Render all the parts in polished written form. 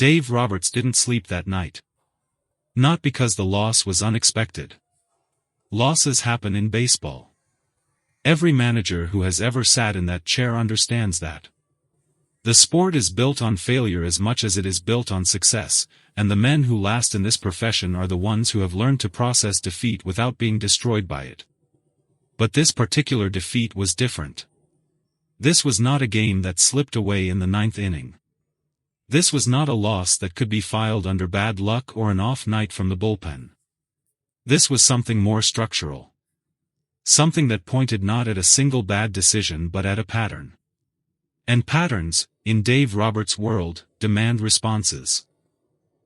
Dave Roberts didn't sleep that night. Not because the loss was unexpected. Losses happen in baseball. Every manager who has ever sat in that chair understands that. The sport is built on failure as much as it is built on success, and the men who last in this profession are the ones who have learned to process defeat without being destroyed by it. But this particular defeat was different. This was not a game that slipped away in the ninth inning. This was not a loss that could be filed under bad luck or an off night from the bullpen. This was something more structural. Something that pointed not at a single bad decision but at a pattern. And patterns, in Dave Roberts' world, demand responses.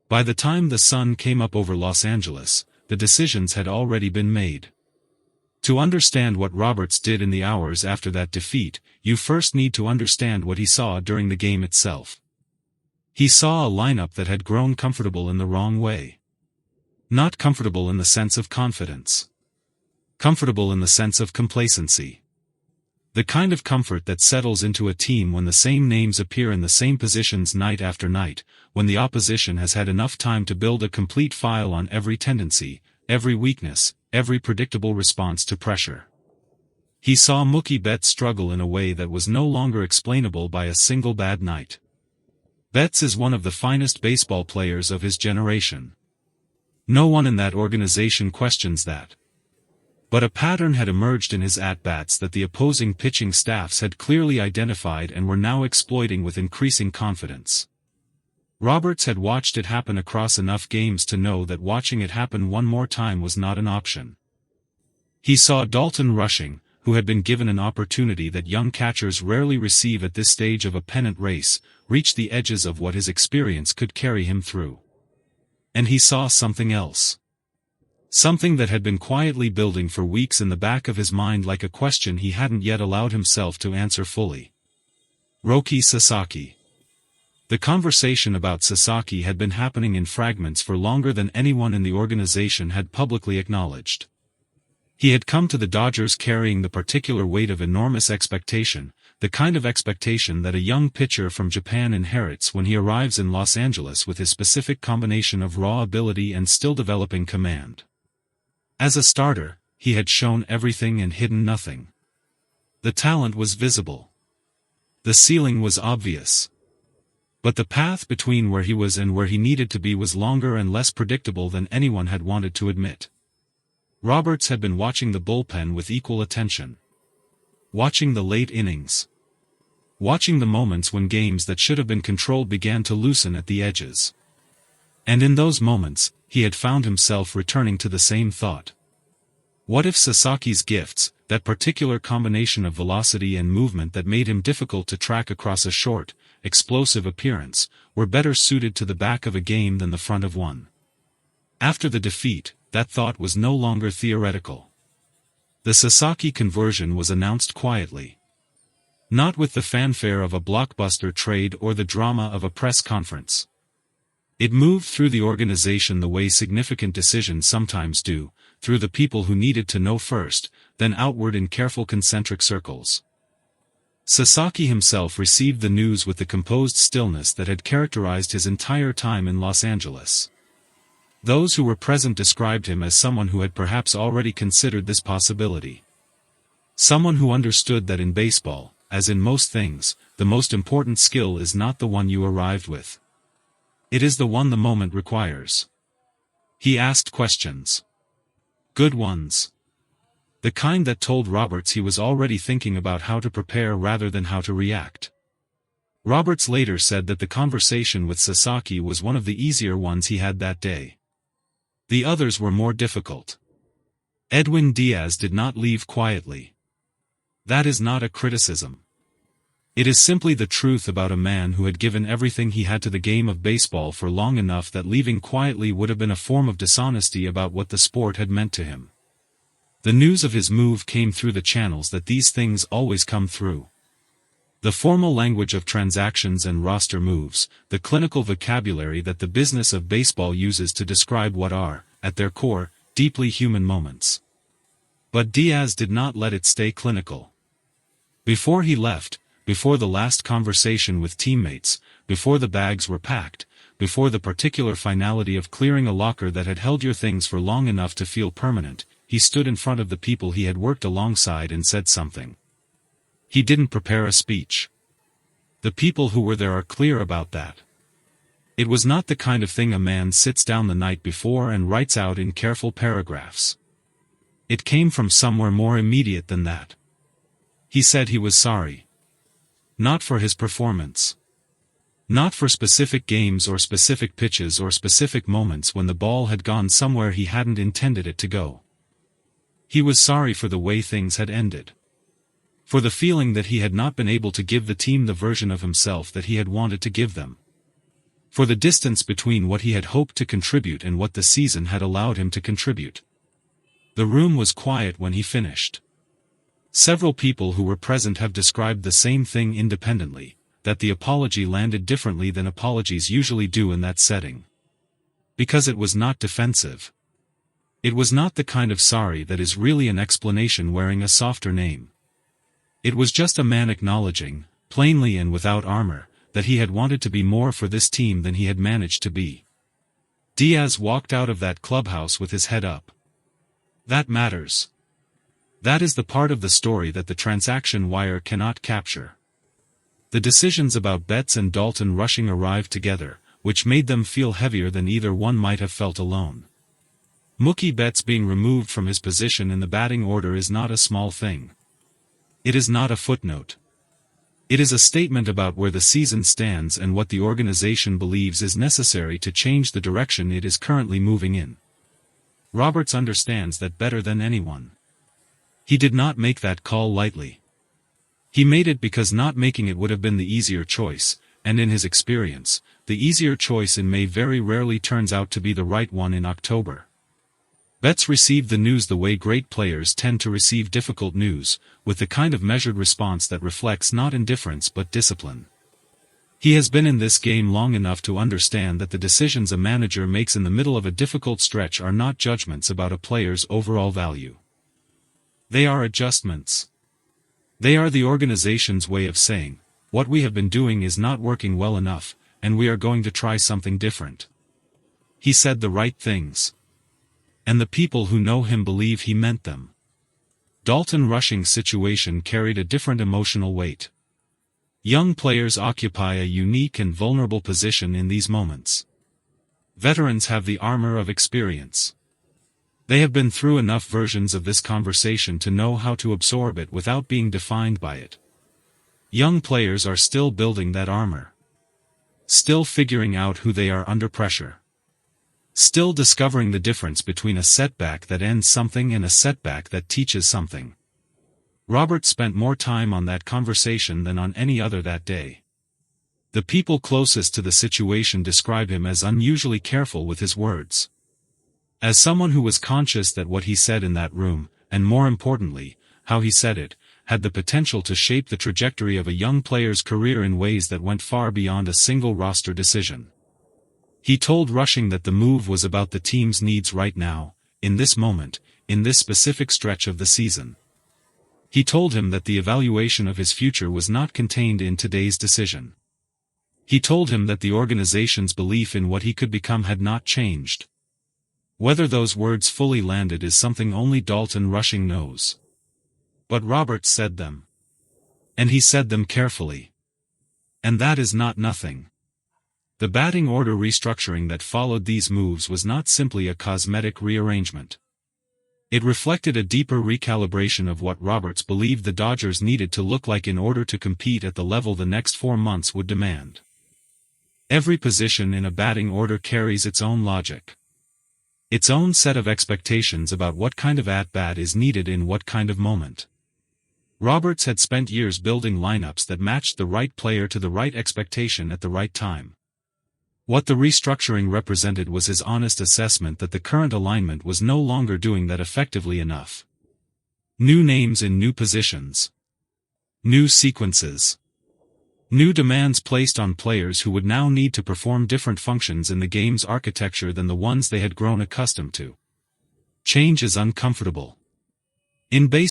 By the time the sun came up over Los Angeles, the decisions had already been made. To understand what Roberts did in the hours after that defeat, you first need to understand what he saw during the game itself. He saw a lineup that had grown comfortable in the wrong way. Not comfortable in the sense of confidence. Comfortable in the sense of complacency. The kind of comfort that settles into a team when the same names appear in the same positions night after night, when the opposition has had enough time to build a complete file on every tendency, every weakness, every predictable response to pressure. He saw Mookie Betts struggle in a way that was no longer explainable by a single bad night. Betts is one of the finest baseball players of his generation. No one in that organization questions that. But a pattern had emerged in his at-bats that the opposing pitching staffs had clearly identified and were now exploiting with increasing confidence. Roberts had watched it happen across enough games to know that watching it happen one more time was not an option. He saw Dalton Rushing, who had been given an opportunity that young catchers rarely receive at this stage of a pennant race, reach the edges of what his experience could carry him through. And he saw something else. Something that had been quietly building for weeks in the back of his mind like a question he hadn't yet allowed himself to answer fully. Roki Sasaki. The conversation about Sasaki had been happening in fragments for longer than anyone in the organization had publicly acknowledged. He had come to the Dodgers carrying the particular weight of enormous expectation, the kind of expectation that a young pitcher from Japan inherits when he arrives in Los Angeles with his specific combination of raw ability and still developing command. As a starter, he had shown everything and hidden nothing. The talent was visible. The ceiling was obvious. But the path between where he was and where he needed to be was longer and less predictable than anyone had wanted to admit. Roberts had been watching the bullpen with equal attention. Watching the late innings. Watching the moments when games that should have been controlled began to loosen at the edges. And in those moments, he had found himself returning to the same thought. What if Sasaki's gifts, that particular combination of velocity and movement that made him difficult to track across a short, explosive appearance, were better suited to the back of a game than the front of one? After the defeat, that thought was no longer theoretical. The Sasaki conversion was announced quietly. Not with the fanfare of a blockbuster trade or the drama of a press conference. It moved through the organization the way significant decisions sometimes do, through the people who needed to know first, then outward in careful concentric circles. Sasaki himself received the news with the composed stillness that had characterized his entire time in Los Angeles. Those who were present described him as someone who had perhaps already considered this possibility. Someone who understood that in baseball, as in most things, the most important skill is not the one you arrived with. It is the one the moment requires. He asked questions. Good ones. The kind that told Roberts he was already thinking about how to prepare rather than how to react. Roberts later said that the conversation with Sasaki was one of the easier ones he had that day. The others were more difficult. Edwin Diaz did not leave quietly. That is not a criticism. It is simply the truth about a man who had given everything he had to the game of baseball for long enough that leaving quietly would have been a form of dishonesty about what the sport had meant to him. The news of his move came through the channels that these things always come through. The formal language of transactions and roster moves, the clinical vocabulary that the business of baseball uses to describe what are, at their core, deeply human moments. But Diaz did not let it stay clinical. Before he left, before the last conversation with teammates, before the bags were packed, before the particular finality of clearing a locker that had held your things for long enough to feel permanent, he stood in front of the people he had worked alongside and said something. He didn't prepare a speech. The people who were there are clear about that. It was not the kind of thing a man sits down the night before and writes out in careful paragraphs. It came from somewhere more immediate than that. He said he was sorry. Not for his performance. Not for specific games or specific pitches or specific moments when the ball had gone somewhere he hadn't intended it to go. He was sorry for the way things had ended. For the feeling that he had not been able to give the team the version of himself that he had wanted to give them. For the distance between what he had hoped to contribute and what the season had allowed him to contribute. The room was quiet when he finished. Several people who were present have described the same thing independently, that the apology landed differently than apologies usually do in that setting. Because it was not defensive. It was not the kind of sorry that is really an explanation wearing a softer name. It was just a man acknowledging, plainly and without armor, that he had wanted to be more for this team than he had managed to be. Diaz walked out of that clubhouse with his head up. That matters. That is the part of the story that the transaction wire cannot capture. The decisions about Betts and Dalton rushing arrived together, which made them feel heavier than either one might have felt alone. Mookie Betts being removed from his position in the batting order is not a small thing. It is not a footnote. It is a statement about where the season stands and what the organization believes is necessary to change the direction it is currently moving in. Roberts understands that better than anyone. He did not make that call lightly. He made it because not making it would have been the easier choice, and in his experience, the easier choice in May very rarely turns out to be the right one in October. Betts received the news the way great players tend to receive difficult news, with the kind of measured response that reflects not indifference but discipline. He has been in this game long enough to understand that the decisions a manager makes in the middle of a difficult stretch are not judgments about a player's overall value. They are adjustments. They are the organization's way of saying, what we have been doing is not working well enough, and we are going to try something different. He said the right things. And the people who know him believe he meant them. Dalton rushing's situation carried a different emotional weight. Young players occupy a unique and vulnerable position in these moments. Veterans have the armor of experience. They have been through enough versions of this conversation to know how to absorb it without being defined by it. Young players are still building that armor. Still figuring out who they are under pressure. Still discovering the difference between a setback that ends something and a setback that teaches something. Robert spent more time on that conversation than on any other that day. The people closest to the situation describe him as unusually careful with his words. As someone who was conscious that what he said in that room, and more importantly, how he said it, had the potential to shape the trajectory of a young player's career in ways that went far beyond a single roster decision. He told Rushing that the move was about the team's needs right now, in this moment, in this specific stretch of the season. He told him that the evaluation of his future was not contained in today's decision. He told him that the organization's belief in what he could become had not changed. Whether those words fully landed is something only Dalton Rushing knows. But Robert said them. And he said them carefully. And that is not nothing. The batting order restructuring that followed these moves was not simply a cosmetic rearrangement. It reflected a deeper recalibration of what Roberts believed the Dodgers needed to look like in order to compete at the level the next 4 months would demand. Every position in a batting order carries its own logic. Its own set of expectations about what kind of at-bat is needed in what kind of moment. Roberts had spent years building lineups that matched the right player to the right expectation at the right time. What the restructuring represented was his honest assessment that the current alignment was no longer doing that effectively enough. New names in new positions. New sequences. New demands placed on players who would now need to perform different functions in the game's architecture than the ones they had grown accustomed to. Change is uncomfortable. In baseball,